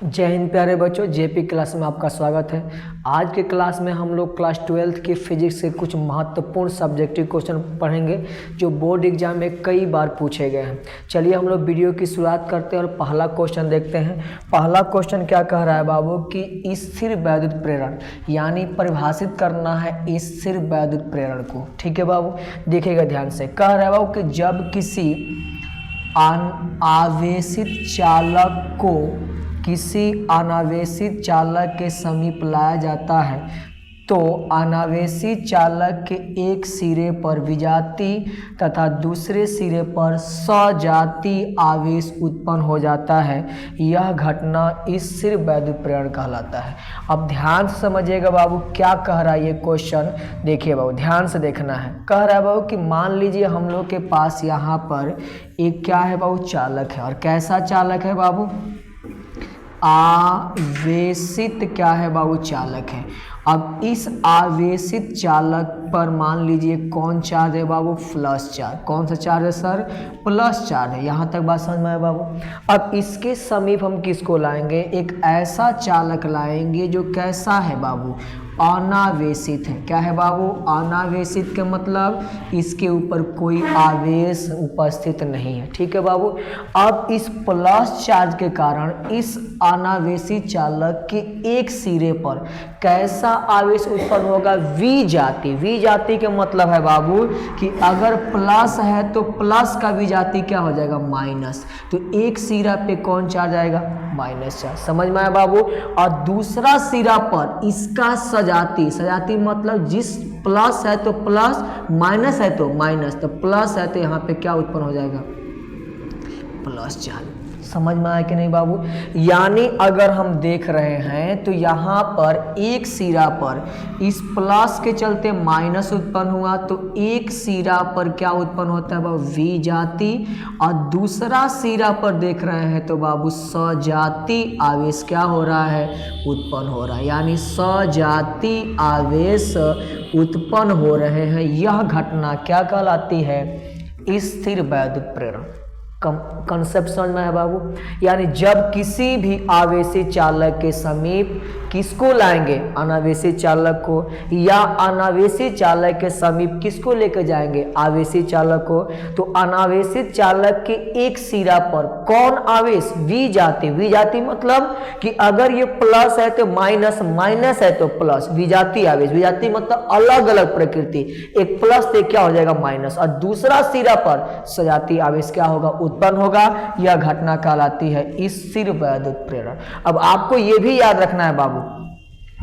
जय हिंद प्यारे बच्चों, जेपी क्लास में आपका स्वागत है। आज के क्लास में हम लोग क्लास 12th की फिजिक्स के कुछ महत्वपूर्ण सब्जेक्टिव क्वेश्चन पढ़ेंगे जो बोर्ड एग्जाम में कई बार पूछे गए हैं। चलिए हम लोग वीडियो की शुरुआत करते हैं और पहला क्वेश्चन देखते हैं। पहला क्वेश्चन क्या कह रहा है बाबू कि स्थिर वैद्युत प्रेरण, यानी परिभाषित करना है स्थिर वैद्युत प्रेरण को। ठीक है बाबू, देखिएगा ध्यान से। कह रहा है बाबू कि जब किसी अनावेशित चालक के समीप लाया जाता है तो अनावेशित चालक के एक सिरे पर विजातीय तथा दूसरे सिरे पर सजातीय आवेश उत्पन्न हो जाता है। यह घटना स्थिर वैद्युत प्रेरण कहलाता है। अब ध्यान से समझिएगा बाबू क्या कह रहा है ये क्वेश्चन। देखिए बाबू, ध्यान से देखना है। कह रहा है बाबू कि मान लीजिए हम लोग के पास यहाँ पर एक क्या है बाबू, चालक है। और कैसा चालक है बाबू? आवेशित क्या है बाबू, चालक है। अब इस आवेशित चालक पर मान लीजिए कौन चार्ज है बाबू? Plus charge. कौन सा चार्ज है सर? प्लस चार्ज है। यहाँ तक बात समझ में आए बाबू। अब इसके समीप हम किसको लाएंगे? एक ऐसा चालक लाएंगे जो कैसा है बाबू? अनावेशित है। क्या है बाबू? अनावेशित के मतलब इसके ऊपर कोई आवेश उपस्थित नहीं है। ठीक है बाबू। अब इस प्लस चार्ज के कारण इस अनावेशित चालक के एक सिरे पर कैसा आवेश उत्पन्न होगा? वी जाति। वी जाति के मतलब है बाबू कि अगर प्लस है तो प्लस का वी जाति क्या हो जाएगा? माइनस। तो एक सिरा पे कौन चार्ज आएगा? Minus charge. समझ में आया बाबू। और दूसरा सिरा पर इसका सजाती। सजाती मतलब जिस प्लस है तो प्लस, माइनस है तो माइनस। तो प्लस है तो यहाँ पे क्या उत्पन्न हो जाएगा? Plus charge. समझ में आया कि नहीं बाबू? यानी अगर हम देख रहे हैं तो यहाँ पर एक सिरा पर इस प्लस के चलते माइनस उत्पन्न हुआ तो एक सिरा पर क्या उत्पन्न होता है बाबू? वी जाति। और दूसरा सिरा पर देख रहे हैं तो बाबू सजाती आवेश क्या हो रहा है? उत्पन्न हो रहा है। यानी सजाती आवेश उत्पन्न हो रहे हैं। यह घटना क्या कहलाती है? स्थिर वैद्युत प्रेरण। कंसेप्ट समझ में है बाबू। यानी जब किसी भी आवेशित चालक के समीप किसको लाएंगे? अनावेशित चालक को। या अनावेशित चालक के समीप किसको लेकर जाएंगे? आवेशित चालक को। तो अनावेशित चालक के एक सिरा पर कौन आवेश? वी जाति। वी जाति मतलब कि अगर ये प्लस है तो माइनस, माइनस है तो प्लस। वी जाति आवेश। वी जाति मतलब अलग अलग प्रकृति। एक प्लस से क्या हो जाएगा? माइनस। और दूसरा सिरा पर सजाती आवेश क्या होगा? उत्पन्न होगा। यह घटना कहलाती है स्थिर वैद्युत प्रेरण। अब आपको यह भी याद रखना है बाबू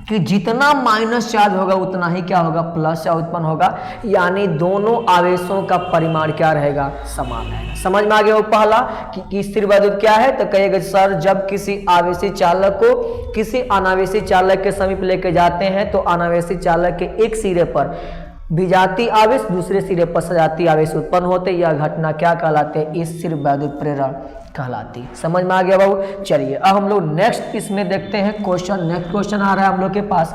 कि जितना माइनस चार्ज होगा उतना ही क्या होगा? प्लस चार्ज उत्पन्न होगा। यानी दोनों आवेशों का परिमाण क्या रहेगा? समान रहेगा। समझ में आ गया वो पहला कि स्थिर वैद्युत क्या है? तो कहिएगा सर जब किसी आवेशित चालक को किसी अनावेशित चालक के समीप लेके जाते हैं तो अनावेशित चालक के एक सिरे पर विजातीय आवेश, दूसरे सिरे पर सजातीय आवेश उत्पन्न होते। यह घटना क्या कहलाते हैं? स्थिर वैद्युत प्रेरण कहलाती। समझ में आ गया बाबू। चलिए अब हम लोग नेक्स्ट इसमें देखते हैं क्वेश्चन। नेक्स्ट क्वेश्चन आ रहा है हम लोग के पास,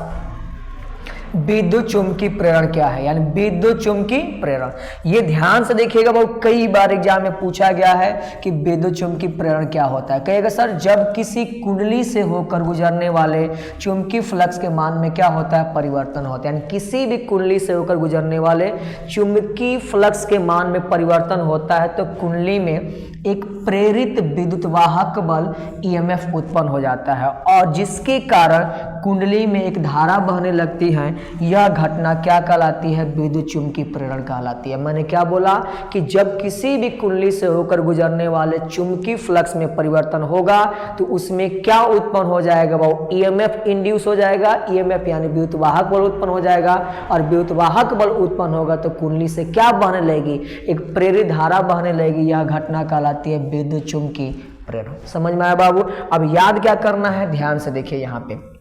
विद्युत चुम्बकीय प्रेरण क्या है? यानी विद्युत चुम्बकीय प्रेरण। ये ध्यान से देखिएगा बाबू, कई बार एग्जाम में पूछा गया है कि विद्युत चुम्बकीय प्रेरण क्या होता है। कहेगा सर जब किसी कुंडली से होकर गुजरने वाले चुंबकीय फ्लक्स के मान में क्या होता है? परिवर्तन होता है। यानी किसी भी कुंडली से होकर गुजरने वाले चुंबकीय फ्लक्स के मान में परिवर्तन होता है तो कुंडली में एक प्रेरित विद्युत वाहक बल ईएमएफ उत्पन्न हो जाता है और जिसके कारण कुंडली में एक धारा बहने लगती है। यह घटना क्या कहलाती है? विद्युत चुम्बकीय प्रेरण कहलाती है। मैंने क्या बोला कि जब किसी भी कुंडली से होकर गुजरने वाले चुंबकीय फ्लक्स में परिवर्तन होगा तो उसमें क्या उत्पन्न हो जाएगा बाबू? ईएमएफ इंड्यूस हो जाएगा। ईएमएफ यानी विद्युत वाहक बल उत्पन्न हो जाएगा। और विद्युत वाहक बल उत्पन्न होगा तो कुंडली से क्या बहने लगेगी? एक प्रेरित धारा बहने लगेगी। यह घटना कहलाती है विद्युत चुम्बकीय प्रेरण। समझ में आया बाबू। अब याद क्या करना है? ध्यान से देखिए, यहाँ पे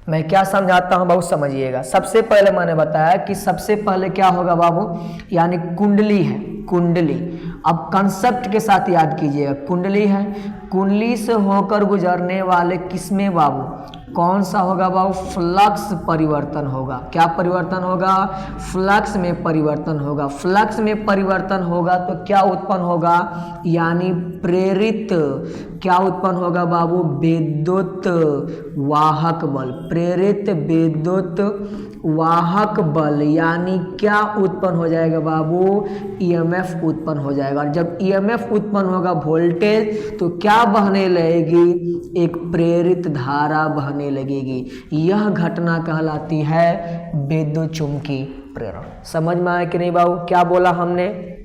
मैं क्या समझाता हूं बाबू, समझिएगा। सबसे पहले मैंने बताया कि सबसे पहले क्या होगा बाबू? यानी कुंडली है, कुंडली। अब कंसेप्ट के साथ याद कीजिएगा, कुंडली है, कुंडली से होकर गुजरने वाले किसमें बाबू? कौन सा होगा बाबू? फ्लक्स परिवर्तन होगा। क्या परिवर्तन होगा? फ्लक्स में परिवर्तन होगा। फ्लक्स में परिवर्तन होगा तो क्या उत्पन्न होगा? यानी प्रेरित क्या उत्पन्न होगा बाबू, विद्युत वाहक बल, प्रेरित विद्युत वाहक बल, यानी क्या उत्पन्न हो जाएगा बाबू, ईएमएफ उत्पन्न हो जाएगा। और जब ईएमएफ उत्पन्न होगा वोल्टेज, तो क्या बहने लगेगी, एक प्रेरित धारा बहने लगेगी। यह घटना कहलाती है विद्युत चुंबकीय प्रेरण। समझ में आया कि नहीं बाबू, क्या बोला हमने,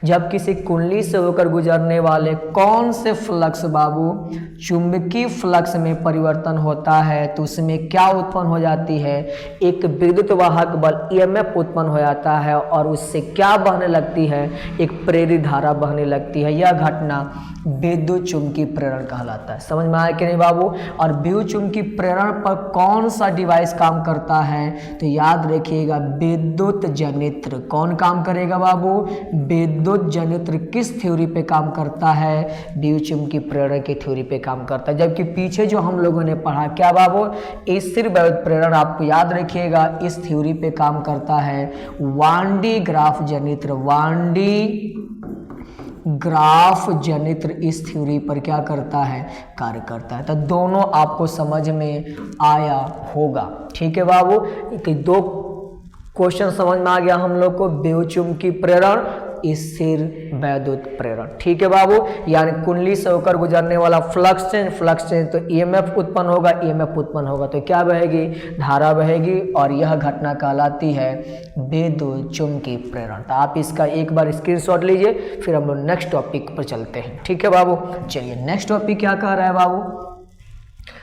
जब किसी कुंडली से होकर गुजरने वाले कौन से फ्लक्स बाबू, चुंबकीय फ्लक्स में परिवर्तन होता है, तो उसमें क्या उत्पन्न हो जाती है, एक विद्युत वाहक बल ईएमएफ उत्पन्न हो जाता है और उससे क्या बहने लगती है, एक प्रेरित धारा बहने लगती है। यह घटना विद्युत चुंबकीय प्रेरण कहलाता है। समझ में आया कि नहीं बाबू। और विद्युत चुंबकीय प्रेरण पर कौन सा डिवाइस काम करता है, तो याद रखिएगा विद्युत जनित्र। कौन काम करेगा बाबू, विद्युत जनित्र। किस थ्योरी पे काम करता है, विद्युत चुंबकीय प्रेरण की थ्योरी पे काम करता है। जबकि पीछे जो हम लोगों ने पढ़ा क्या बाबू, स्थिर वैद्युत प्रेरण, आपको याद रखिएगा इस थ्योरी पे काम करता है वांडी ग्राफ जनित्र। वांडी ग्राफ जनित्र इस थ्योरी पर क्या करता है, कार्य करता है। तो दोनों आपको समझ में आया होगा। ठीक है बाबू, दो क्वेश्चन समझ में आ गया हम लोग को, विद्युत चुंबकीय प्रेरण, स्थिर वैद्युत प्रेरण। ठीक है बाबू, यानी कुंडली से होकर गुजरने वाला फ्लक्स चेंज तो ईएमएफ उत्पन्न होगा, ईएमएफ उत्पन्न होगा तो क्या बहेगी, धारा बहेगी, और यह घटना कहलाती है विद्युत चुंबकीय प्रेरण। तो आप इसका एक बार स्क्रीनशॉट लीजिए, फिर हम लोग नेक्स्ट टॉपिक पर चलते हैं। ठीक है बाबू, चलिए नेक्स्ट टॉपिक क्या कह रहा है बाबू,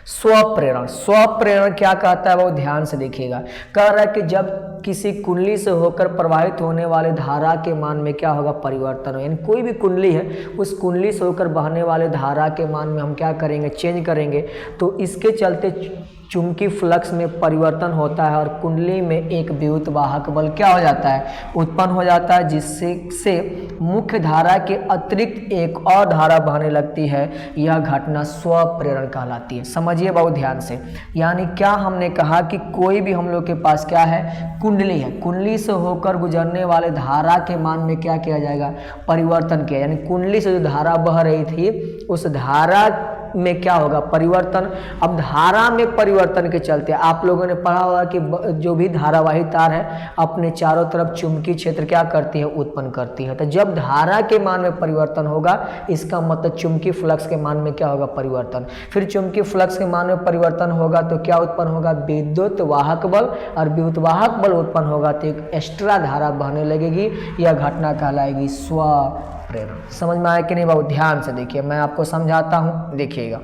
स्वप्रेरण। स्वप्रेरण क्या कहता है वो ध्यान से देखिएगा। कह रहा है कि जब किसी कुंडली से होकर प्रवाहित होने वाले धारा के मान में क्या होगा, परिवर्तन हो। यानी कोई भी कुंडली है, उस कुंडली से होकर बहने वाले धारा के मान में हम क्या करेंगे, चेंज करेंगे। तो इसके चलते चुंबकीय फ्लक्स में परिवर्तन होता है और कुंडली में एक विद्युत वाहक बल क्या हो जाता है, उत्पन्न हो जाता है, जिससे मुख्य धारा के अतिरिक्त एक और धारा बहने लगती है। यह घटना स्वप्रेरण कहलाती है। समझिए बहुत ध्यान से। यानी क्या हमने कहा कि कोई भी हम लोग के पास क्या है, कुंडली है, कुंडली से होकर गुजरने वाले धारा के मान में क्या किया जाएगा, परिवर्तन किया। यानी कुंडली से जो धारा बह रही थी, उस धारा में क्या होगा, परिवर्तन। अब धारा में परिवर्तन के चलते आप लोगों ने पढ़ा होगा कि जो भी धारावाही तार है अपने चारों तरफ चुंबकीय क्षेत्र क्या करती है, उत्पन्न करती है। तो जब धारा के मान में परिवर्तन होगा, इसका मतलब चुंबकीय फ्लक्स के मान में क्या होगा, परिवर्तन। फिर चुंबकीय फ्लक्स के मान में परिवर्तन होगा तो क्या उत्पन्न होगा, विद्युत वाहक बल, और विद्युत वाहक बल उत्पन्न होगा तो एक एक्स्ट्रा धारा बहने लगेगी। यह घटना कहलाएगी स्वप्रेरण। समझ में आया कि नहीं बाबू, ध्यान से देखिए, मैं आपको समझाता हूं, देखिएगा।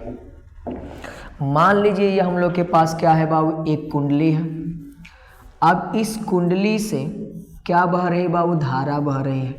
मान लीजिए ये हम लोग के पास क्या है बाबू, एक कुंडली है। अब इस कुंडली से क्या बह रही है बाबू, धारा बह रही है।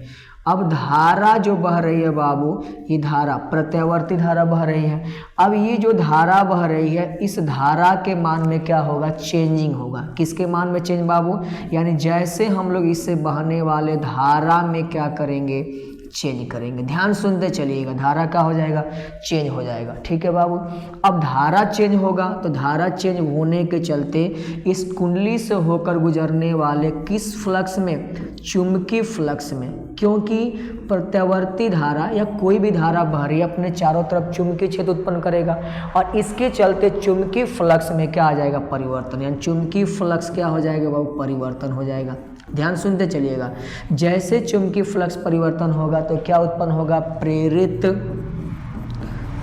अब धारा जो बह रही है बाबू, ये धारा प्रत्यावर्ती धारा बह रही है। अब ये जो धारा बह रही है, इस धारा के मान में क्या होगा, चेंजिंग होगा। किसके मान में चेंज बाबू, यानी जैसे हम लोग इससे बहने वाले धारा में क्या करेंगे, चेंज करेंगे। ध्यान सुनते चलिएगा, धारा क्या हो जाएगा, चेंज हो जाएगा। ठीक है बाबू। अब धारा चेंज होगा तो धारा चेंज होने के चलते इस कुंडली से होकर गुजरने वाले किस फ्लक्स में, चुंबकीय फ्लक्स में, क्योंकि प्रत्यावर्ती धारा या कोई भी धारा बह रही है अपने चारों तरफ चुंबकीय क्षेत्र उत्पन्न करेगा, और इसके चलते चुंबकीय फ्लक्स में क्या आ जाएगा, परिवर्तन। यानी चुंबकीय फ्लक्स क्या हो जाएगा बाबू, परिवर्तन हो जाएगा। ध्यान सुनते चलिएगा। जैसे चुंबकीय फ्लक्स परिवर्तन होगा तो क्या उत्पन्न होगा, प्रेरित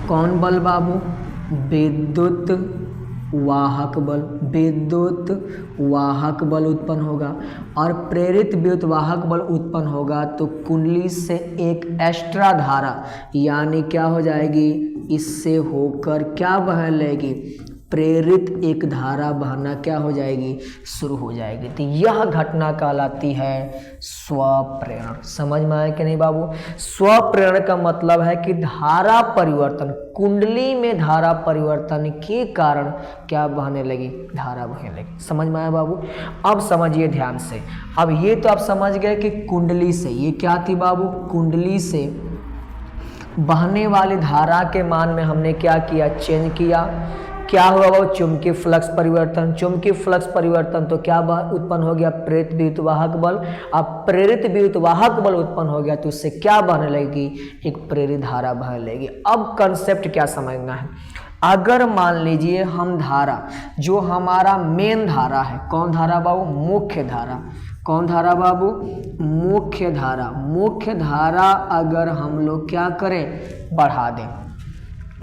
कौन बल बाबू, विद्युत वाहक बल। विद्युत वाहक बल उत्पन्न होगा, और प्रेरित विद्युत वाहक बल उत्पन्न होगा तो कुंडली से एक एक्स्ट्रा धारा, यानी क्या हो जाएगी, इससे होकर क्या बह लेगी, प्रेरित एक धारा बहना क्या हो जाएगी, शुरू हो जाएगी। तो यह घटना कहलाती है स्वप्रेरण। समझ में आया कि नहीं बाबू। स्वप्रेरण का मतलब है कि धारा परिवर्तन, कुंडली में धारा परिवर्तन के कारण क्या बहने लगी, धारा बहने लगी। समझ में आया बाबू। अब समझिए ध्यान से। अब ये तो आप समझ गए कि कुंडली से, ये क्या थी बाबू, कुंडली से बहने वाली धारा के मान में हमने क्या किया, चेंज किया। क्या हुआ वो चुंबकीय फ्लक्स परिवर्तन। चुंबकीय फ्लक्स परिवर्तन तो क्या उत्पन्न हो गया, प्रेरित विद्युत वाहक बल। अब प्रेरित विद्युत वाहक बल उत्पन्न हो गया तो उससे क्या बहने लगेगी, एक प्रेरित धारा बहने लगेगी। अब कंसेप्ट क्या समझना है, अगर मान लीजिए हम धारा जो हमारा मेन धारा है, कौन धारा बाबू, मुख्य धारा, कौन धारा बाबू, मुख्य धारा। मुख्य धारा अगर हम लोग क्या करें, बढ़ा दें,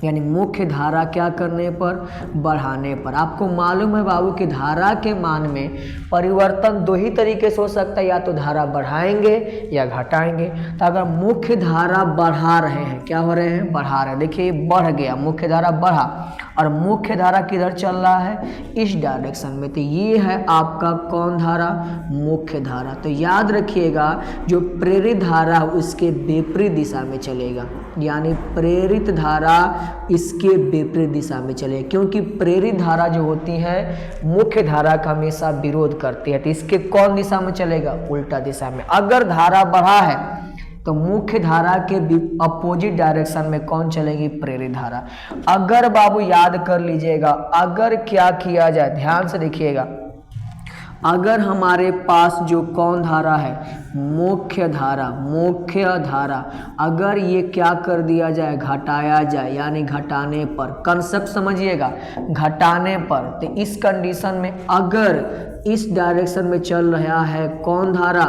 यानी मुख्य धारा क्या करने पर, बढ़ाने पर। आपको मालूम है बाबू कि धारा के मान में परिवर्तन दो ही तरीके से हो सकता है, या तो धारा बढ़ाएंगे या घटाएंगे। तो अगर मुख्य धारा बढ़ा रहे हैं, क्या हो रहे हैं, बढ़ा रहे हैं, देखिए बढ़ गया, मुख्य धारा बढ़ा, और मुख्य धारा किधर चल रहा है, इस डायरेक्शन में, तो ये है आपका कौन धारा, मुख्य धारा। तो याद रखिएगा जो प्रेरित धारा उसके विपरीत दिशा में चलेगा, यानी प्रेरित धारा इसके विपरीत दिशा में चले, क्योंकि प्रेरित धारा जो होती है मुख्य धारा का हमेशा विरोध करती है, तो इसके कौन दिशा में चलेगा, उल्टा दिशा में। अगर धारा बढ़ा है तो मुख्य धारा के अपोजिट डायरेक्शन में कौन चलेगी, प्रेरित धारा। अगर बाबू याद कर लीजिएगा, अगर क्या किया जाए, ध्यान से देखिएगा, अगर हमारे पास जो कौन धारा है, मुख्य धारा, मुख्य धारा, अगर ये क्या कर दिया जाए, घटाया जाए, यानी घटाने पर, कंसेप्ट समझिएगा, घटाने पर, तो इस कंडीशन में अगर इस डायरेक्शन में चल रहा है कौन धारा,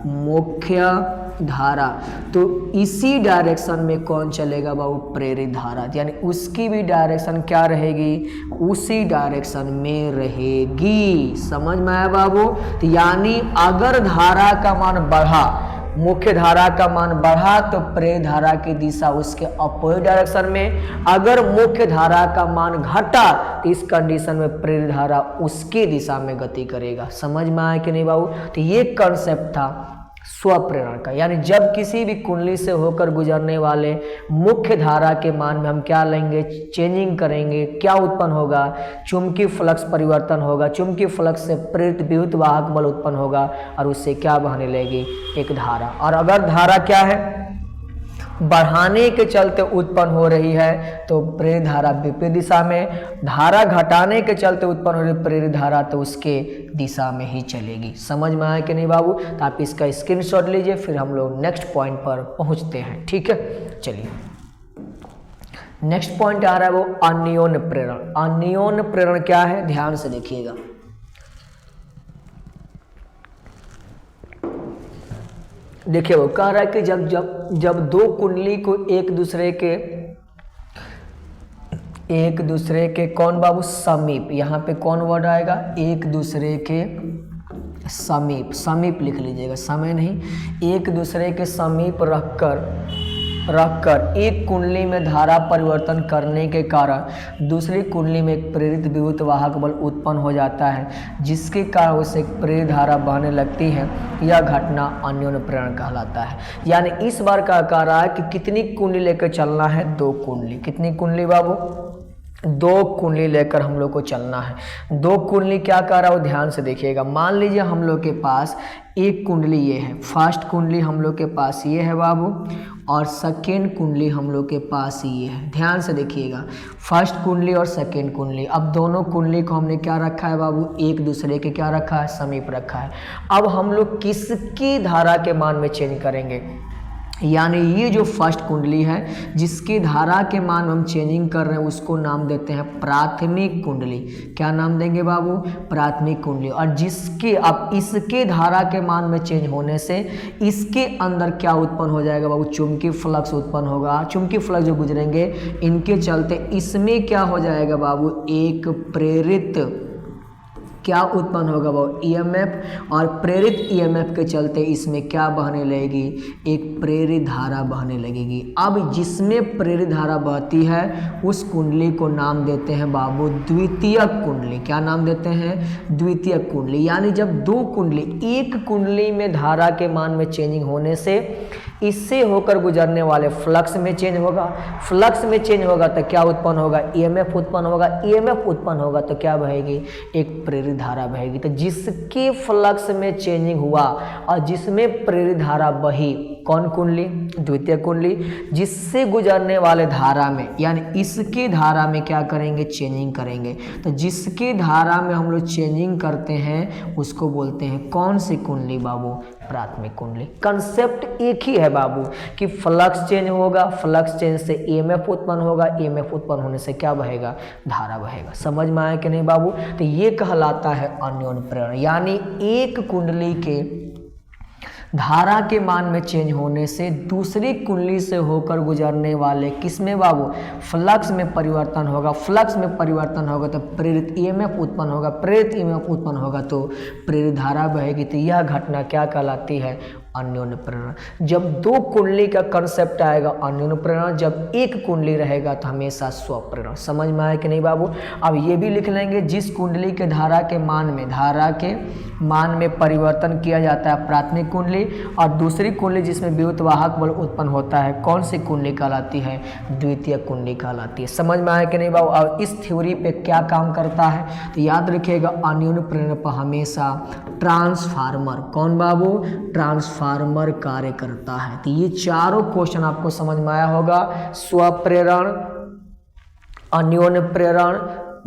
मुख्य धारा, तो इसी डायरेक्शन में कौन चलेगा बाबू, प्रेरित धारा, यानी उसकी भी डायरेक्शन क्या रहेगी, उसी डायरेक्शन में रहेगी। समझ में आया बाबू। तो यानी अगर धारा का मान बढ़ा, मुख्य धारा का मान बढ़ा, तो प्रेरित धारा की दिशा उसके अपोजिट डायरेक्शन में। अगर मुख्य धारा का मान घटा तो इस कंडीशन में प्रेरित धारा उसकी दिशा में गति करेगा। समझ में आया कि नहीं बाबू। तो ये कंसेप्ट था स्वप्रेरण का, यानी जब किसी भी कुंडली से होकर गुजरने वाले मुख्य धारा के मान में हम क्या लेंगे, चेंजिंग करेंगे, क्या उत्पन्न होगा, चुंबकीय फ्लक्स परिवर्तन होगा, चुंबकीय फ्लक्स से प्रेरित विद्युत वाहक बल उत्पन्न होगा और उससे क्या बहने लगेगी, एक धारा। और अगर धारा क्या है, बढ़ाने के चलते उत्पन्न हो रही है तो प्रेरित धारा विपरीत दिशा में, धारा घटाने के चलते उत्पन्न हो रही प्रेरित धारा तो उसके दिशा में ही चलेगी। समझ में आया कि नहीं बाबू। तो आप इसका स्क्रीनशॉट लीजिए, फिर हम लोग नेक्स्ट पॉइंट पर पहुंचते हैं, ठीक है। चलिए नेक्स्ट पॉइंट आ रहा है वो अन्योन्य प्रेरण। अन्योन्य प्रेरण क्या है, ध्यान से देखिएगा। देखिए वो कह रहा है कि जब दो कुंडली को एक दूसरे के कौन बाबू, समीप, यहाँ पे कौन वर्ड आएगा, एक दूसरे के समीप, समीप लिख लीजिएगा, समय नहीं, एक दूसरे के समीप रखकर एक कुंडली में धारा परिवर्तन करने के कारण दूसरी कुंडली में एक प्रेरित विद्युत वाहक बल उत्पन्न हो जाता है, जिसके कारण उसे एक प्रेरित धारा बहने लगती है। यह घटना अन्योन्य प्रेरण कहलाता है। यानी इस बार का कह रहा है कि कितनी कुंडली लेकर चलना है, दो कुंडली। कितनी कुंडली बाबू, दो कुंडली लेकर हम लोग को चलना है। दो कुंडली क्या कर रहा हो, ध्यान से देखिएगा। मान लीजिए हम लोग के पास एक कुंडली ये है, फर्स्ट कुंडली हम लोग के पास ये है बाबू, और सेकेंड कुंडली हम लोग के पास ये है। ध्यान से देखिएगा, फर्स्ट कुंडली और सेकेंड कुंडली। अब दोनों कुंडली को हमने क्या रखा है बाबू, एक दूसरे के क्या रखा है, समीप रखा है। अब हम लोग किसकी धारा के मान में चेंज करेंगे, यानी ये जो फर्स्ट कुंडली है जिसकी धारा के मान हम चेंजिंग कर रहे हैं उसको नाम देते हैं प्राथमिक कुंडली। क्या नाम देंगे बाबू, प्राथमिक कुंडली। और जिसके अब इसके धारा के मान में चेंज होने से इसके अंदर क्या उत्पन्न हो जाएगा बाबू, चुंबकीय फ्लक्स उत्पन्न होगा। चुंबकीय फ्लक्स जो गुजरेंगे इनके चलते इसमें क्या हो जाएगा बाबू, एक प्रेरित क्या उत्पन्न होगा वो, ईएमएफ। और प्रेरित ईएमएफ के चलते इसमें क्या बहने लगेगी, एक प्रेरित धारा बहने लगेगी। अब जिसमें प्रेरित धारा बहती है उस कुंडली को नाम देते हैं बाबू द्वितीयक कुंडली। क्या नाम देते हैं, द्वितीयक कुंडली। यानी जब दो कुंडली, एक कुंडली में धारा के मान में चेंजिंग होने से इससे होकर गुजरने वाले फ्लक्स में चेंज होगा। फ्लक्स में चेंज होगा तो क्या उत्पन्न होगा, ईएमएफ उत्पन्न होगा। ईएमएफ उत्पन्न होगा तो क्या बहेगी, एक प्रेरित धारा बहेगी। तो जिसके फ्लक्स में चेंजिंग हुआ और जिसमें प्रेरित धारा बही कौन कुंडली? द्वितीय कुंडली, जिससे गुजरने वाले धारा में यानी इसकी धारा में क्या करेंगे? चेंजिंग करेंगे। तो जिसकी धारा में हम लोग चेंजिंग करते हैं उसको बोलते हैं कौन सी कुंडली बाबू? प्राथमिक कुंडली। कंसेप्ट एक ही है बाबू कि फ्लक्स चेंज होगा, फ्लक्स चेंज से ईएमएफ उत्पन्न होगा, ईएमएफ उत्पन्न होने से क्या बहेगा? धारा बहेगा। समझ में आया कि नहीं बाबू? तो ये कहलाता है अन्योन्य प्रेरण, यानी एक कुंडली के धारा के मान में चेंज होने से दूसरी कुंडली से होकर गुजरने वाले किसमें बाबू? फ्लक्स में परिवर्तन होगा। फ्लक्स में परिवर्तन होगा तो प्रेरित ईएमएफ उत्पन्न होगा, प्रेरित ईएमएफ उत्पन्न होगा तो प्रेरित धारा बहेगी। तो यह घटना क्या कहलाती है? अन्योन्य प्रेरण। जब दो कुंडली का कंसेप्ट आएगा अन्योन्य प्रेरण, जब एक कुंडली रहेगा तो हमेशा स्वप्रेरण। समझ में आया कि नहीं बाबू? अब ये भी लिख लेंगे, जिस कुंडली के धारा के मान में परिवर्तन किया जाता है प्राथमिक कुंडली, और दूसरी कुंडली जिसमें विद्युत वाहक बल उत्पन्न होता है कौन सी कुंडली कहलाती है? द्वितीय कुंडली कहलाती है। समझ में आया कि नहीं बाबू? अब इस थ्योरी पे क्या काम करता है तो याद रखिएगा, अन्योन्य प्रेरण पर हमेशा ट्रांसफार्मर, कौन बाबू? ट्रांसफार्मर कार्य करता है। तो ये चारों क्वेश्चन आपको समझ में आया होगा। स्वप्रेरण, अन्योन्य प्रेरण,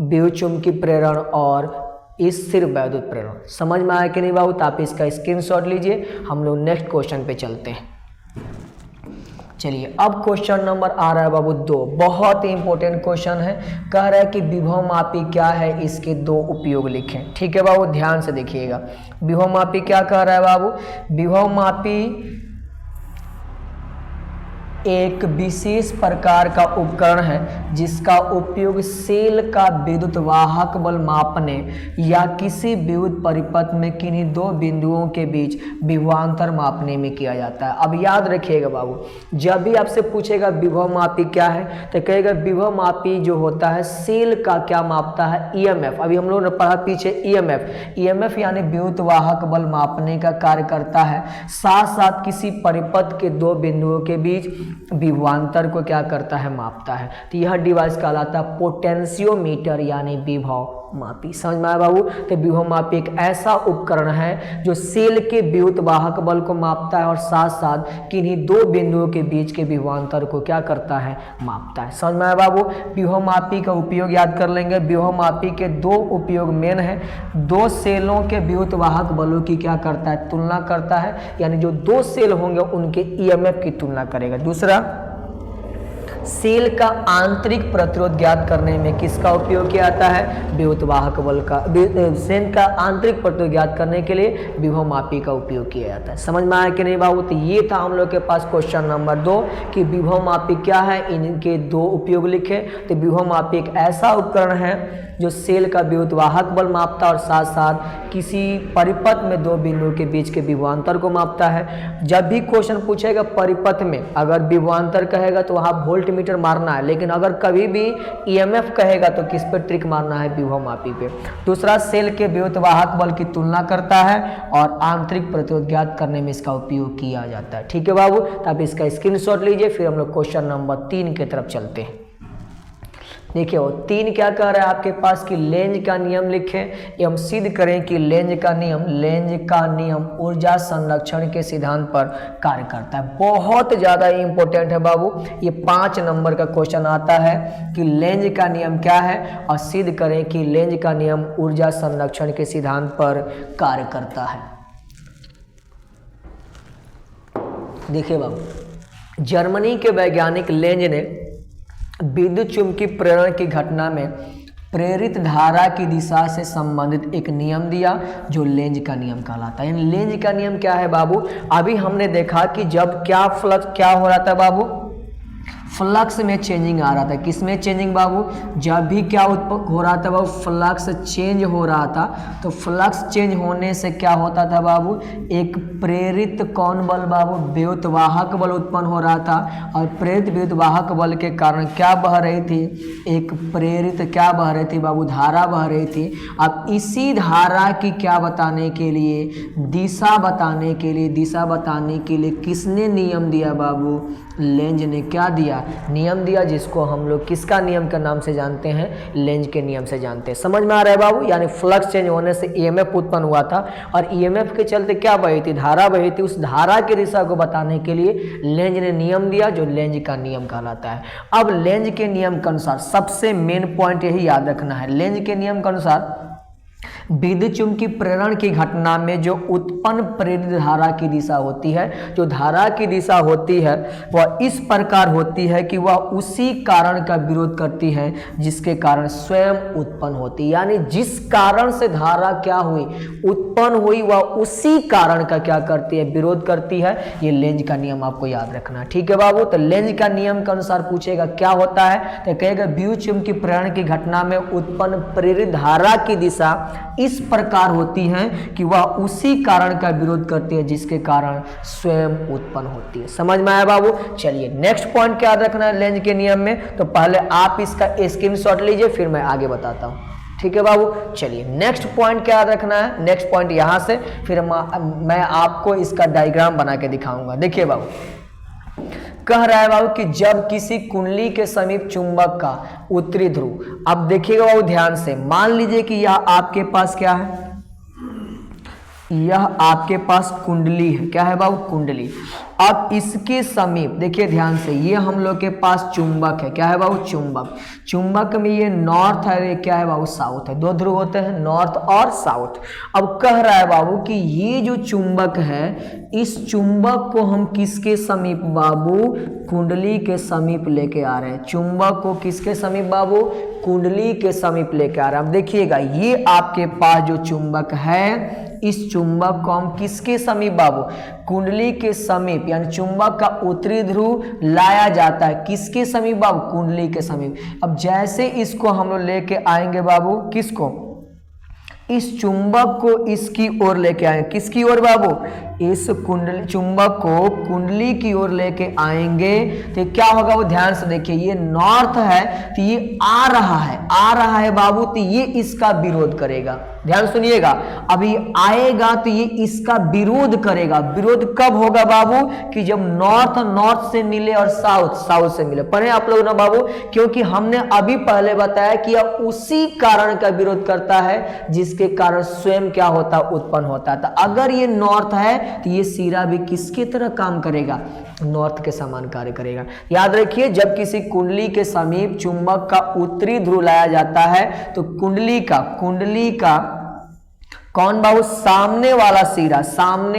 विद्युतचुम्बकीय प्रेरण और स्थिर वैद्युत प्रेरण। समझ में आया कि नहीं बाबू? तो आप इसका स्क्रीनशॉट लीजिए। हम लोग नेक्स्ट क्वेश्चन पे चलते हैं। चलिए अब क्वेश्चन नंबर आ रहा है बाबू 2। बहुत ही इंपॉर्टेंट क्वेश्चन है। कह रहा है कि विभव मापी क्या है, इसके 2 उपयोग लिखें। ठीक है बाबू, ध्यान से देखिएगा। विभव मापी क्या कह रहा है बाबू? विभव मापी एक विशेष प्रकार का उपकरण है जिसका उपयोग सेल का विद्युत वाहक बल मापने या किसी विद्युत परिपथ में किन्हीं दो बिंदुओं के बीच विभवांतर मापने में किया जाता है। अब याद रखिएगा बाबू, जब भी आपसे पूछेगा विभव मापी क्या है तो कहेगा विभव मापी जो होता है सेल का क्या मापता है? ईएमएफ। अभी हम लोगों ने पढ़ा पीछे ईएमएफ यानी विद्युत वाहक बल मापने का कार्य करता है, साथ साथ किसी परिपथ के दो बिंदुओं के बीच विभवांतर को क्या करता है? मापता है। तो यह डिवाइस कहलाता है पोटेंशियोमीटर यानी विभव मापी। समझ में आया बाबू? तो विभव मापी एक ऐसा उपकरण है जो सेल के विद्युत वाहक बल को मापता है और साथ साथ किन्हीं दो बिंदुओं के बीच के विभवांतर को क्या करता है? मापता है। समझ में आया बाबू? विभव मापी का उपयोग याद कर लेंगे। विभव मापी के 2 उपयोग मेन है। दो सेलों के विद्युत वाहक बलों की क्या करता है? तुलना करता है, यानी जो 2 सेल होंगे उनके ईएमएफ की तुलना करेगा। दूसरा, सेल का आंतरिक प्रतिरोध ज्ञात करने में किसका उपयोग किया जाता है? विद्युत वाहक बल का। सेल का आंतरिक प्रतिरोध ज्ञात करने के लिए विभव मापी का उपयोग किया जाता है। समझ में आया कि नहीं बाबू? तो ये था हम लोग के पास क्वेश्चन नंबर 2 कि विभव मापी क्या है, इनके 2 उपयोग लिखे। तो विभव मापी एक ऐसा उपकरण है जो सेल का विद्युत वाहक बल मापता है और साथ साथ किसी परिपथ में 2 बिंदुओं के बीच के विभवांतर को मापता है। जब भी क्वेश्चन पूछेगा परिपथ में अगर विभवांतर कहेगा तो वहाँ वोल्टमीटर मारना है, लेकिन अगर कभी भी ईएमएफ कहेगा तो किस पे ट्रिक मारना है? विभव मापी पे। दूसरा, सेल के विद्युत वाहक बल की तुलना करता है और आंतरिक प्रतिरोध ज्ञात करने में इसका उपयोग किया जाता है। ठीक है बाबू? तो आप इसका स्क्रीनशॉट लीजिए, फिर हम लोग क्वेश्चन नंबर 3 की तरफ चलते हैं। देखिए वो 3 क्या कह रहा है आपके पास कि लेंज का नियम लिखें एवं सिद्ध करें कि लेंज का नियम ऊर्जा संरक्षण के सिद्धांत पर कार्य करता है। बहुत ज़्यादा इंपॉर्टेंट है बाबू, ये 5 नंबर का क्वेश्चन आता है कि लेंज का नियम क्या है और सिद्ध करें कि लेंज का नियम ऊर्जा संरक्षण के सिद्धांत पर कार्य करता है। देखिए बाबू, जर्मनी के वैज्ञानिक लेंज ने विद्युत चुम्बकीय प्रेरण की घटना में प्रेरित धारा की दिशा से संबंधित एक नियम दिया जो लेंज का नियम कहलाता है। यानी लेंज का नियम क्या है बाबू? अभी हमने देखा कि जब क्या फ्लक्स क्या हो रहा था बाबू? फ्लक्स में चेंजिंग आ रहा था। किस में चेंजिंग बाबू? जब भी क्या उत्पन्न हो रहा था बाबू? फ्लक्स चेंज हो रहा था। तो फ्लक्स चेंज होने से क्या होता था बाबू? एक प्रेरित कौन बल बाबू? विद्युत वाहक बल उत्पन्न हो रहा था और प्रेरित विद्युत वाहक बल के कारण क्या बह रही थी? एक प्रेरित क्या बह रही थी बाबू? धारा बह रही थी। अब इसी धारा की क्या बताने के लिए? दिशा बताने के लिए किसने नियम दिया बाबू? लेंज ने क्या दिया? दिया, नियम दिया जिसको हम लोग किसका नियम के नाम से जानते हैं, लेंज के नियम से जानते हैं। समझ में आ रहा है बाबू, यानी फ्लक्स चेंज होने से ईएमएफ उत्पन्न हुआ था और ईएमएफ के चलते क्या बही थी, धारा बही थी। उस धारा की दिशा को बताने के लिए लेंज ने नियम दिया जो लेंज का नियम कहलाता है। अब लेंज के नियम के अनुसार सबसे मेन पॉइंट यही याद रखना है, लेंज के नियम के अनुसार विद्युत चुंबकीय प्रेरण की घटना में जो उत्पन्न प्रेरित धारा की दिशा होती है, जो धारा की दिशा होती है वह इस प्रकार होती है कि वह उसी कारण का विरोध करती है जिसके कारण स्वयं उत्पन्न होती है। यानी जिस कारण से धारा क्या हुई, उत्पन्न हुई, वह उसी कारण का क्या करती है, विरोध करती है। ये लेंज का नियम आपको याद रखना, ठीक है बाबू। तो लेंज का नियम के अनुसार पूछेगा क्या होता है, तो कहेगा विद्युत चुंबकीय प्रेरण की घटना में उत्पन्न प्रेरित धारा की दिशा इस प्रकार होती है कि वह उसी कारण का विरोध करती है जिसके कारण स्वयं उत्पन्न होती है। समझ में आया बाबू। चलिए नेक्स्ट पॉइंट क्या याद रखना है लेंज के नियम में, तो पहले आप इसका स्क्रीनशॉट लीजिए फिर मैं आगे बताता हूं, ठीक है बाबू। चलिए नेक्स्ट पॉइंट क्या याद रखना है, नेक्स्ट पॉइंट यहां से फिर मैं आपको इसका डायग्राम बना के दिखाऊंगा। देखिए बाबू, कह रहा है बाबू कि जब किसी कुंडली के समीप चुंबक का उत्तरी ध्रुव, अब देखिएगा बाबू ध्यान से, मान लीजिए कि यह आपके पास क्या है, यह आपके पास कुंडली है, क्या है बाबू, कुंडली। अब इसके समीप देखिए ध्यान से, ये हम लोग के पास चुंबक है, क्या है बाबू, चुंबक। चुंबक में ये नॉर्थ है, ये क्या है बाबू, साउथ है। दो ध्रुव होते हैं, नॉर्थ और साउथ। अब कह रहा है बाबू कि ये जो चुंबक है, इस चुंबक को हम किसके समीप बाबू, कुंडली के समीप लेके आ रहे हैं। चुंबक को किसके समीप बाबू, कुंडली के समीप लेके आ रहे हैं। अब देखिएगा ये आपके पास जो चुंबक है, इस चुंबक को हम किसके समीप बाबू, कुंडली के समीप, यानी चुंबक का उत्तरी ध्रुव लाया जाता है किसके समीप बाबू, कुंडली के समीप। अब जैसे इसको हम लोग लेके आएंगे बाबू, किसको, इस चुंबक को इसकी ओर लेके आएंगे, किसकी ओर बाबू, इस कुंडली, चुंबक को कुंडली की ओर लेके आएंगे तो क्या होगा वो ध्यान से देखिए, ये नॉर्थ है तो ये आ रहा है बाबू, तो ये इसका विरोध करेगा। ध्यान सुनिएगा, अभी आएगा तो ये इसका विरोध करेगा। विरोध कब होगा बाबू, कि जब नॉर्थ से मिले और साउथ से मिले। पढ़े आप लोग ना बाबू, क्योंकि हमने अभी पहले बताया कि यह उसी कारण का विरोध करता है जिसके कारण स्वयं क्या होता, उत्पन्न होता है। तो अगर ये नॉर्थ है तो ये सिरा भी किसकी तरह काम करेगा, नॉर्थ के समान कार्य करेगा। याद रखिए, जब किसी कुंडली के समीप चुंबक का उत्तरी ध्रुव लाया जाता है तो कुंडली का कौन बाबू, सामने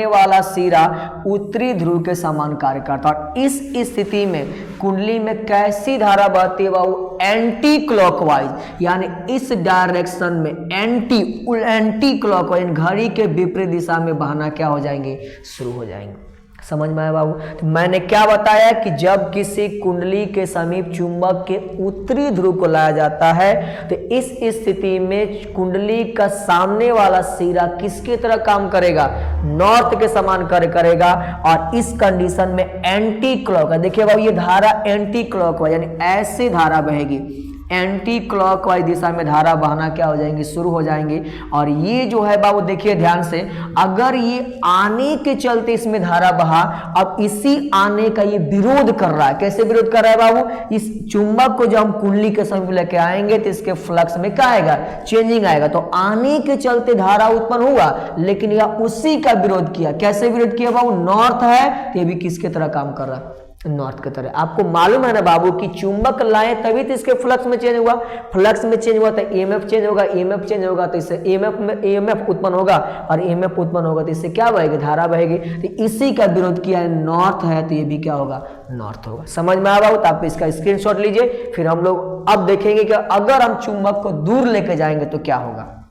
वाला सिरा उत्तरी ध्रुव के समान कार्य करता है। और इस स्थिति में कुंडली में कैसी धारा बहती है बाबू, एंटी क्लॉकवाइज, यानी इस डायरेक्शन में एंटी क्लॉकवाइज, घड़ी के विपरीत दिशा में बहना क्या हो जाएंगे, शुरू हो जाएंगे। समझ में आया बाबू। तो मैंने क्या बताया कि जब किसी कुंडली के समीप चुंबक के उत्तरी ध्रुव को लाया जाता है तो इस स्थिति में कुंडली का सामने वाला सिरा किसकी तरह काम करेगा, नॉर्थ के समान कार्य करेगा। और इस कंडीशन में एंटी क्लॉक, देखिए बाबू ये धारा एंटी क्लॉक, यानी ऐसी धारा बहेगी, एंटी क्लॉकवाइज दिशा में धारा बहना क्या हो जाएंगी, शुरू हो जाएंगे। और ये जो है बाबू देखिए ध्यान से, अगर ये आने के चलते इसमें धारा बहा, अब इसी आने का ये विरोध कर रहा है। कैसे विरोध कर रहा है बाबू, इस चुंबक को जब हम कुंडली के समीप लेके आएंगे तो इसके फ्लक्स में क्या आएगा, चेंजिंग आएगा। तो आने के चलते धारा उत्पन्न हुआ, लेकिन यह उसी का विरोध किया। कैसे विरोध किया बाबू, नॉर्थ है तो ये भी किसके तरह काम कर रहा है, नॉर्थ की तरह। आपको मालूम है ना बाबू कि चुंबक लाए तभी तो इसके फ्लक्स में चेंज हुआ, फ्लक्स में चेंज हुआ तो ईएमएफ चेंज होगा, ईएमएफ चेंज होगा तो इससे ईएमएफ उत्पन्न होगा, और ईएमएफ उत्पन्न होगा तो इससे क्या बहेगी, धारा बहेगी। तो इसी का विरोध किया है, नॉर्थ है तो ये भी क्या होगा, नॉर्थ होगा। समझ में आ बाबू। तो आप इसका स्क्रीनशॉट लीजिए, फिर हम लोग अब देखेंगे कि अगर हम चुंबक को दूर लेके जाएंगे तो क्या होगा।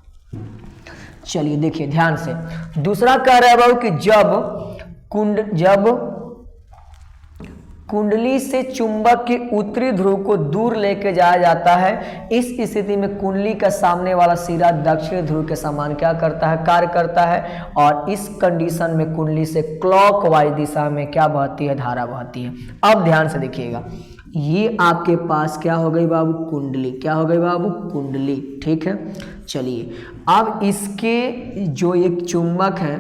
चलिए देखिए ध्यान से, दूसरा कह रहा है बाबू कि जब कुंडली से चुंबक के उत्तरी ध्रुव को दूर लेके जाया जाता है, इस स्थिति में कुंडली का सामने वाला सिरा दक्षिण ध्रुव के समान क्या करता है, कार्य करता है। और इस कंडीशन में कुंडली से क्लॉकवाइज दिशा में क्या बहती है, धारा बहती है। अब ध्यान से देखिएगा, ये आपके पास क्या हो गई बाबू, कुंडली, क्या हो गई बाबू, कुंडली, ठीक है। चलिए अब इसके जो एक चुंबक है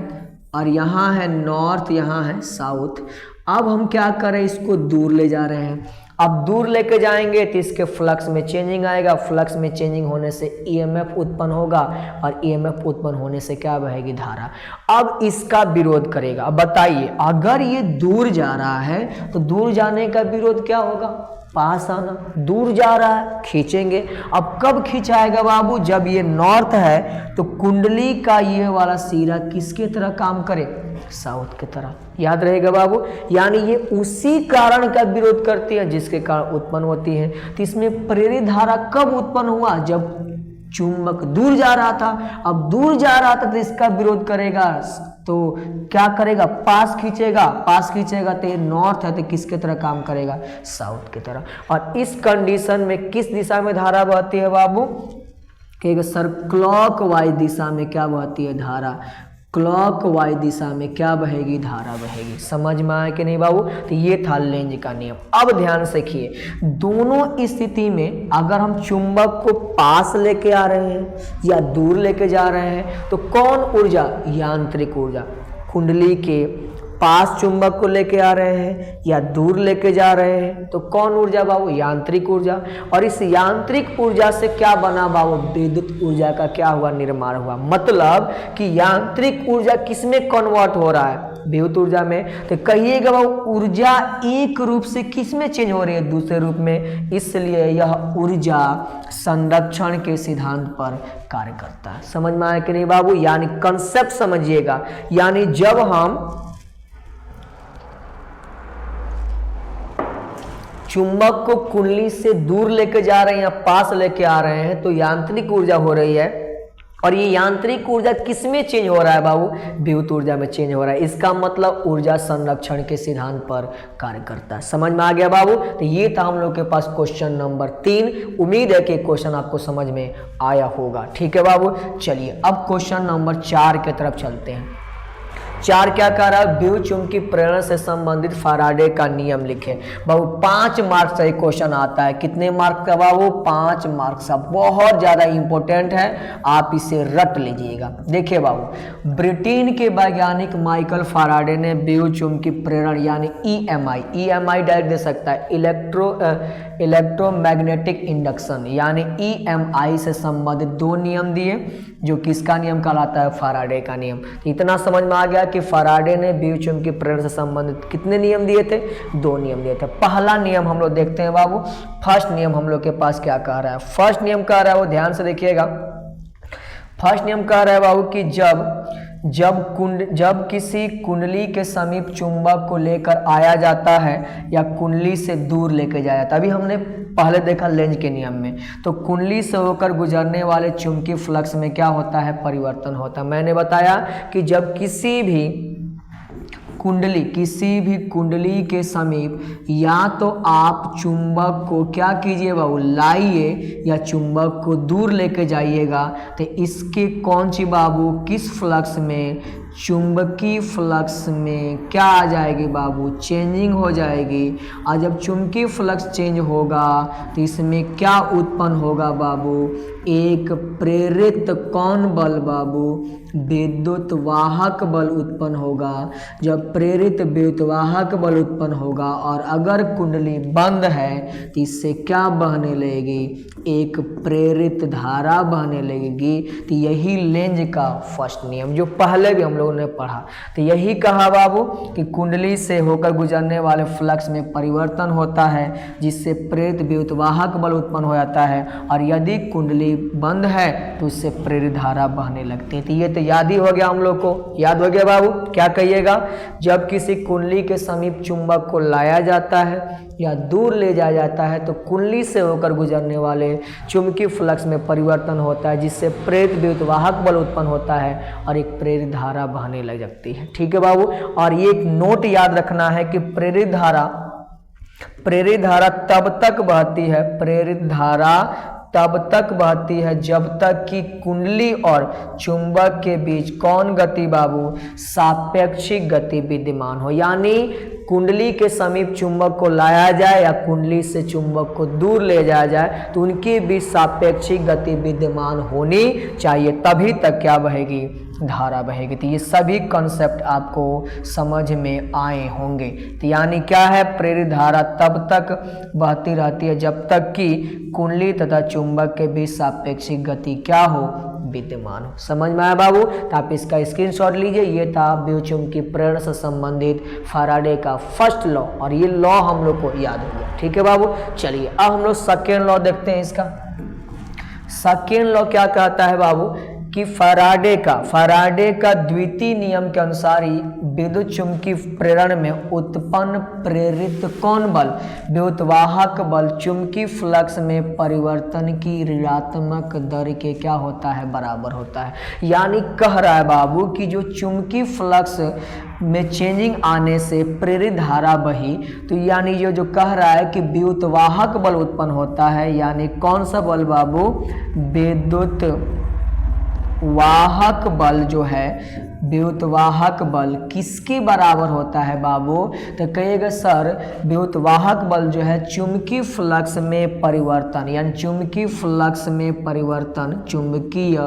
और यहाँ है नॉर्थ, यहाँ है साउथ। अब हम क्या करें, इसको दूर ले जा रहे हैं। अब दूर लेके जाएंगे तो इसके फ्लक्स में चेंजिंग आएगा, फ्लक्स में चेंजिंग होने से ईएमएफ उत्पन्न होगा और ईएमएफ उत्पन्न होने से क्या बहेगी धारा। अब इसका विरोध करेगा। अब बताइए अगर ये दूर जा रहा है तो दूर जाने का विरोध क्या होगा, पास आना। दूर जा रहा है खींचेंगे। अब कब खिंचाएगा बाबू, जब ये नॉर्थ है तो कुंडली का ये वाला सिरा किसके तरह काम करे, साउथ की तरह। याद रहेगा बाबू, यानी ये उसी कारण का विरोध करती है जिसके कारण उत्पन्न होती है। तो इसमें प्रेरित धारा कब उत्पन्न हुआ, जब चुंबक दूर जा रहा था। अब दूर जा रहा था तो इसका विरोध करेगा, तो क्या करेगा, पास खींचेगा। पास खींचेगा तो ये नॉर्थ है तो किसके तरह काम करेगा, साउथ की तरह। और इस कंडीशन में किस दिशा में धारा बहती है बाबू, कहेगा सर क्लॉकवाइज दिशा में क्या बहती है धारा, क्लॉकवाइज दिशा में क्या बहेगी, धारा बहेगी। समझ में आया कि नहीं बाबू। तो ये था लेंज का नियम। अब ध्यान से देखिए, दोनों स्थिति में अगर हम चुंबक को पास लेके आ रहे हैं या दूर लेके जा रहे हैं तो कौन ऊर्जा, यांत्रिक ऊर्जा। कुंडली के पास चुंबक को लेके आ रहे हैं या दूर लेके जा रहे हैं तो कौन ऊर्जा बाबू, यांत्रिक ऊर्जा। और इस यांत्रिक ऊर्जा से क्या बना बाबू, विद्युत ऊर्जा का क्या हुआ, निर्माण हुआ। मतलब कि यांत्रिक ऊर्जा किसमें कन्वर्ट हो रहा है, विद्युत ऊर्जा में। तो कहिएगा बाबू ऊर्जा एक रूप से किसमें चेंज हो रही है, दूसरे रूप में। इसलिए यह ऊर्जा संरक्षण के सिद्धांत पर कार्य करता है। समझ में आया कि नहीं बाबू, यानी कंसेप्ट समझिएगा। यानी जब हम चुंबक को कुंडली से दूर लेके जा रहे हैं या पास लेके आ रहे हैं तो यांत्रिक ऊर्जा हो रही है। और ये यांत्रिक ऊर्जा किसमें चेंज हो रहा है बाबू, विद्युत ऊर्जा में चेंज हो रहा है। इसका मतलब ऊर्जा संरक्षण के सिद्धांत पर कार्य करता है। समझ में आ गया बाबू। तो ये था हम लोग के पास क्वेश्चन नंबर 3। उम्मीद है कि क्वेश्चन आपको समझ में आया होगा। ठीक है बाबू, चलिए अब क्वेश्चन नंबर 4 की तरफ चलते हैं। 4 क्या कह रहा है, विद्युत चुंबकीय प्रेरण से संबंधित फैराडे का नियम लिखे। बाबू 5 मार्क्स का क्वेश्चन आता है। कितने मार्क्स का बाबू, 5 मार्क्स का। बहुत ज्यादा इंपॉर्टेंट है, आप इसे रट लीजिएगा। देखिए बाबू, ब्रिटेन के वैज्ञानिक माइकल फैराडे ने विद्युत चुंबकीय प्रेरण यानी ईएमआई डायरेक्ट दे सकता है, इलेक्ट्रोमैग्नेटिक इंडक्शन यानी ईएमआई से संबंधित 2 नियम दिए, जो किसका नियम कहलाता है, फैराडे का नियम। इतना समझ में आ गया कि फैराडे ने विद्युत चुंबकीय प्रेरण से संबंधित कितने नियम दिए थे, 2 नियम दिए थे। पहला नियम हम लोग देखते हैं बाबू। फर्स्ट नियम हम लोग के पास क्या कह रहा है, फर्स्ट नियम कह रहा है वो ध्यान से देखिएगा। फर्स्ट नियम कह रहा है बाबू कि जब किसी कुंडली के समीप चुंबक को लेकर आया जाता है या कुंडली से दूर लेकर जाया जाता है। अभी हमने पहले देखा लेंज के नियम में, तो कुंडली से होकर गुजरने वाले चुंबकीय फ्लक्स में क्या होता है, परिवर्तन होता है। मैंने बताया कि जब किसी भी कुंडली के समीप या तो आप चुंबक को क्या कीजिए बाबू, लाइए या चुंबक को दूर लेके जाइएगा तो इसके कौन सी बाबू, किस फ्लक्स में, चुंबकीय फ्लक्स में क्या आ जाएगी बाबू, चेंजिंग हो जाएगी। और जब चुंबकीय फ्लक्स चेंज होगा तो इसमें क्या उत्पन्न होगा बाबू, एक प्रेरित कौन बल बाबू, विद्युत वाहक बल उत्पन्न होगा। जब प्रेरित विद्युत वाहक बल उत्पन्न होगा और अगर कुंडली बंद है तो इससे क्या बहने लगेगी, एक प्रेरित धारा बहने लगेगी। तो यही लेंज का फर्स्ट नियम जो पहले भी हम लोगों ने पढ़ा। तो यही कहा बाबू कि कुंडली से होकर गुजरने वाले फ्लक्स में परिवर्तन होता है जिससे प्रेरित विद्युत वाहक बल उत्पन्न हो जाता है, और यदि कुंडली बंद है तो उससे प्रेरित धारा बहने लगती है। तो ये तो याद ही हो गया हम लोग को, याद हो गया बाबू। क्या कहिएगा, जब किसी कुंडली के समीप चुंबक को लाया जाता है या दूर ले जाया जाता है तो कुंडली से होकर गुजरने वाले चुंबकीय फ्लक्स में परिवर्तन होता है जिससे प्रेरित विद्युत वाहक बल उत्पन्न होता है और एक प्रेरित धारा बहने लग जाती है। ठीक है बाबू। और ये एक नोट याद रखना है कि प्रेरित धारा तब तक बहती है, प्रेरित धारा तब तक बहती है जब तक कि कुंडली और चुंबक के बीच कौन गति बाबू, सापेक्षिक गति विद्यमान हो। यानी कुंडली के समीप चुंबक को लाया जाए या कुंडली से चुंबक को दूर ले जाया जाए तो उनके बीच सापेक्षिक गति विद्यमान होनी चाहिए, तभी तक क्या बहेगी, धारा बहेगी। तो ये सभी कॉन्सेप्ट आपको समझ में आए होंगे। तो यानी क्या है, प्रेरित धारा तब तक बहती रहती है जब तक कि कुंडली तथा चुंबक के बीच सापेक्षिक गति क्या हो, विद्यमान हो। समझ में आया बाबू? तो आप इसका स्क्रीनशॉट लीजिए। ये था विद्युतचुंबकीय प्रेरण से संबंधित फैराडे का फर्स्ट लॉ, और ये लॉ हम लोग को याद हो गया। ठीक है बाबू, चलिए अब हम लोग सेकेंड लॉ देखते हैं। इसका सेकेंड लॉ क्या कहता है बाबू कि फैराडे का द्वितीय नियम के अनुसार ही विद्युत चुंबकीय प्रेरण में उत्पन्न प्रेरित कौन बल, विद्युतवाहक बल चुंबकीय फ्लक्स में परिवर्तन की ऋणात्मक दर के क्या होता है, बराबर होता है। यानी कह रहा है बाबू कि जो चुंबकीय फ्लक्स में चेंजिंग आने से प्रेरित धारा बही, तो यानी जो कह रहा है कि विद्युतवाहक बल उत्पन्न होता है, यानी कौन सा बल बाबू, विद्युत वाहक बल जो है, विद्युतवाहक बल किसके बराबर होता है बाबू? तो कहिएगा सर विद्युतवाहक बल जो है चुंबकीय फ्लक्स में परिवर्तन, यानी चुंबकीय फ्लक्स में परिवर्तन, चुंबकीय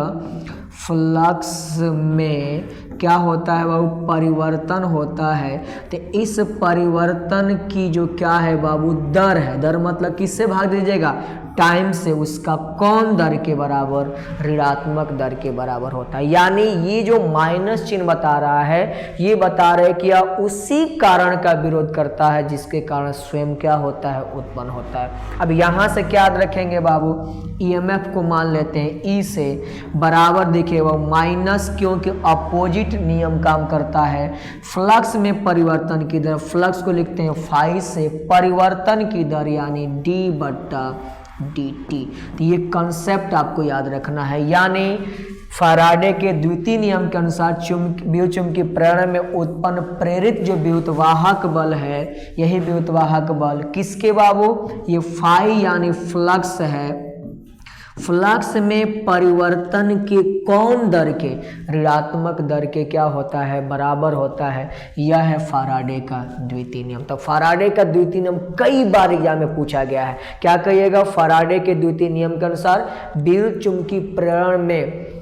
फ्लक्स में क्या होता है बाबू, परिवर्तन होता है। तो इस परिवर्तन की जो क्या है बाबू, दर है, दर मतलब किससे भाग दीजिएगा, टाइम से, उसका कौन दर के बराबर, ऋणात्मक दर के बराबर होता है। यानी ये जो माइनस चिन्ह बता रहा है, ये बता रहे कि यह उसी कारण का विरोध करता है जिसके कारण स्वयं क्या होता है, उत्पन्न होता है। अब यहाँ से क्या याद रखेंगे बाबू, ईएमएफ को मान लेते हैं ई से बराबर, देखिए वो माइनस, क्योंकि अपोजिट नियम काम करता है। फ्लक्स में परिवर्तन की दर, फ्लक्स को लिखते हैं फाई से, परिवर्तन की दर यानी डी बट्टा dt। तो ये कंसेप्ट आपको याद रखना है। यानी फैराडे के द्वितीय नियम के अनुसार विद्युतचुंबकीय प्रेरण में उत्पन्न प्रेरित जो विद्युतवाहक बल है, यही विद्युतवाहक बल किसके बाबू, ये फाई यानी फ्लक्स है, फ्लक्स में परिवर्तन के कौन दर के, ऋणात्मक दर के क्या होता है, बराबर होता है। यह है फैराडे का द्वितीय नियम। तो फैराडे का द्वितीय नियम कई बार एग्जाम में पूछा गया है। क्या कहिएगा, फैराडे के द्वितीय नियम के अनुसार विद्युत चुंबकीय प्रेरण में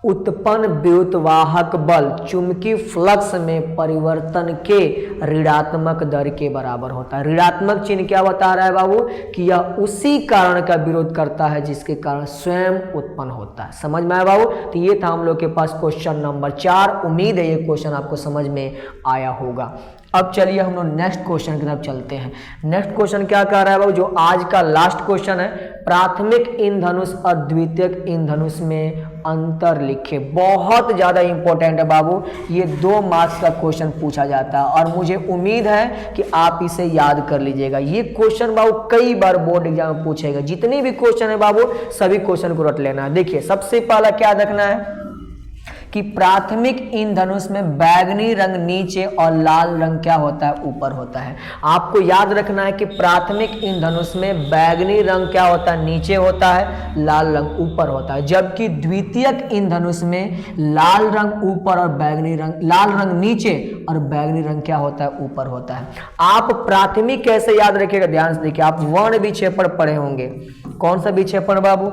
उत्पन्न विद्युतवाहक बल चुंबकीय फ्लक्स में परिवर्तन के ऋणात्मक दर के बराबर होता है। ऋणात्मक चिन्ह क्या बता रहा है बाबू, कि यह उसी कारण का विरोध करता है जिसके कारण स्वयं उत्पन्न होता है। समझ में आया बाबू? तो ये था हम लोग के पास क्वेश्चन नंबर 4। उम्मीद है ये क्वेश्चन आपको समझ में आया होगा। अब चलिए हम लोग नेक्स्ट क्वेश्चन की तरफ चलते हैं। नेक्स्ट क्वेश्चन क्या कह रहा है बाबू, जो आज का लास्ट क्वेश्चन है, प्राथमिक इंधनुष और द्वितीयक इंधनुष में अंतर लिखे। बहुत ज्यादा इंपॉर्टेंट है बाबू, ये 2 मार्क्स का क्वेश्चन पूछा जाता है और मुझे उम्मीद है कि आप इसे याद कर लीजिएगा। ये क्वेश्चन बाबू कई बार बोर्ड एग्जाम में पूछेगा। जितने भी क्वेश्चन है बाबू, सभी क्वेश्चन को रट लेना है। देखिए सबसे पहला क्या देखना है कि प्राथमिक इंधनुष में बैगनी रंग नीचे और लाल रंग क्या होता है, ऊपर होता है। आपको याद रखना है कि प्राथमिक इंधनुष में बैगनी रंग क्या होता है, नीचे होता है, लाल रंग ऊपर होता है। जबकि द्वितीयक इंधनुष में लाल रंग ऊपर और बैगनी रंग, लाल रंग नीचे और बैगनी रंग क्या होता है, ऊपर होता है। आप प्राथमिक कैसे याद रखिएगा, ध्यान से देखिए। आप वर्ण विक्षेपण पढ़े होंगे। कौन सा विक्षेपण बाबू,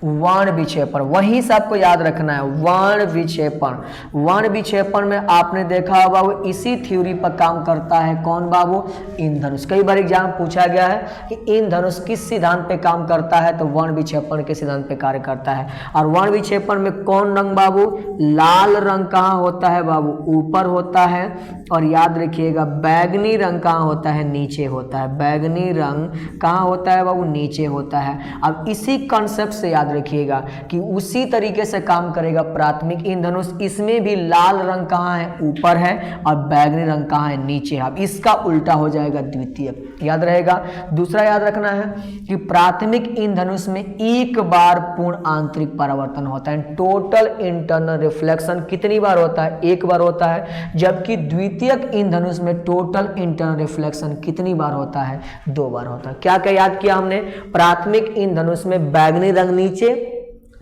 वर्ण विक्षेपण, वहीं से आपको याद रखना है। वर्ण विक्षेपण, वर्ण विक्षेपण में आपने देखा होगा वो इसी थ्योरी पर काम करता है। कौन बाबू, इंधनुष। कई बार एग्जाम पूछा गया है कि इंधनुष किस सिद्धांत पे काम करता है, तो वर्ण विक्षेपण के सिद्धांत पे कार्य करता है। और वर्ण विक्षेपण में कौन रंग बाबू, लाल रंग कहाँ होता है बाबू, ऊपर होता है। और याद रखिएगा बैगनी रंग कहाँ होता है, नीचे होता है। बैगनी रंग कहाँ होता है बाबू, नीचे होता है। अब इसी कॉन्सेप्ट से याद रखिएगा कि उसी तरीके से काम करेगा प्राथमिक इंधनुष। इसमें भी लाल रंग कहाँ है, ऊपर है, और बैगनी रंग कहाँ है, नीचे है। अब इसका उल्टा हो जाएगा द्वितीयक, याद रहेगा। दूसरा याद रखना है कि प्राथमिक इंधनुष में एक बार पूर्ण आंतरिक परावर्तन होता है। टोटल इंटरनल रिफ्लेक्शन कितनी बार होता है, एक बार होता है। जबकि द्वितीयक इंधनुष में टोटल इंटरनल रिफ्लेक्शन कितनी बार होता है, 2 बार होता है। क्या क्या याद किया हमने, प्राथमिक इंधनुष में बैगनी रंग नीचे,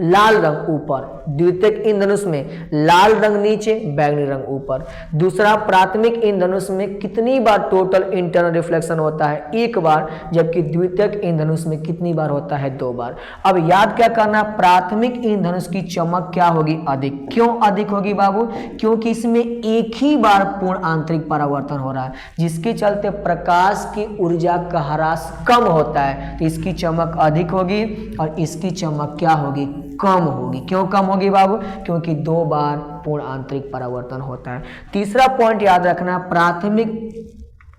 लाल रंग ऊपर, द्वितीयक इंद्रधनुष में लाल रंग नीचे, बैंगनी रंग ऊपर। दूसरा, प्राथमिक इंद्रधनुष में कितनी बार टोटल इंटरनल रिफ्लेक्शन होता है? एक बार, जबकि द्वितीयक इंद्रधनुष में कितनी बार होता है? 2 बार। अब याद क्या करना, प्राथमिक इंद्रधनुष की चमक क्या होगी? अधिक। क्यों अधिक होगी बाबू? क्योंकि इसमें एक ही बार पूर्ण आंतरिक परावर्तन हो रहा है, जिसके चलते प्रकाश की ऊर्जा का ह्रास कम होता है, तो इसकी चमक अधिक होगी और इसकी चमक क्या होगी? कम होगी। क्यों कम होगी बाबू? क्योंकि 2 बार पूर्ण आंतरिक परावर्तन होता है। तीसरा पॉइंट याद रखना, प्राथमिक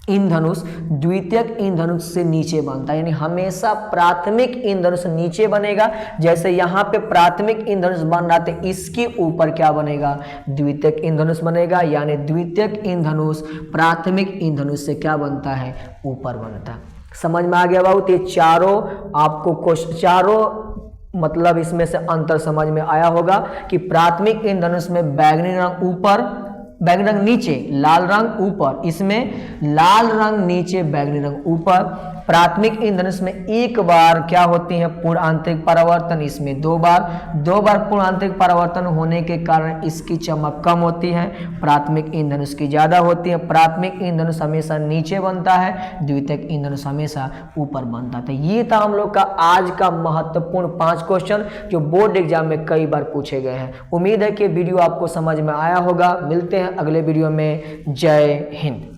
इंद्रधनुष द्वितीयक इंद्रधनुष से नीचे बनता है, यानी हमेशा प्राथमिक इंद्रधनुष नीचे बनेगा। जैसे यहाँ पे प्राथमिक इंद्रधनुष बन रहा था, इसके ऊपर क्या बनेगा? द्वितीयक इंद्रधनुष बनेगा, यानी द्वितीयक इंद्रधनुष प्राथमिक इंद्रधनुष से क्या बनता है? ऊपर बनता है। समझ में आ गया बाबू? तो ये चारों आपको क्वेश्चन, चारों मतलब इसमें से अंतर समझ में आया होगा कि प्राथमिक इंद्रधनुष में बैंगनी रंग ऊपर, बैंगनी रंग नीचे, लाल रंग ऊपर, इसमें लाल रंग नीचे, बैंगनी रंग ऊपर। प्राथमिक इंद्रधनुष में एक बार क्या होती है? पूर्ण आंतरिक परावर्तन, इसमें 2 बार। 2 बार पूर्ण आंतरिक परावर्तन होने के कारण इसकी चमक कम होती है, प्राथमिक इंद्रधनुष की ज्यादा होती है। प्राथमिक इंद्रधनुष हमेशा नीचे बनता है, द्वितीयक इंद्रधनुष हमेशा ऊपर बनता है। ये था हम लोग का आज का महत्वपूर्ण 5 क्वेश्चन जो बोर्ड एग्जाम में कई बार पूछे गए हैं। उम्मीद है कि वीडियो आपको समझ में आया होगा। मिलते हैं अगले वीडियो में। जय हिंद।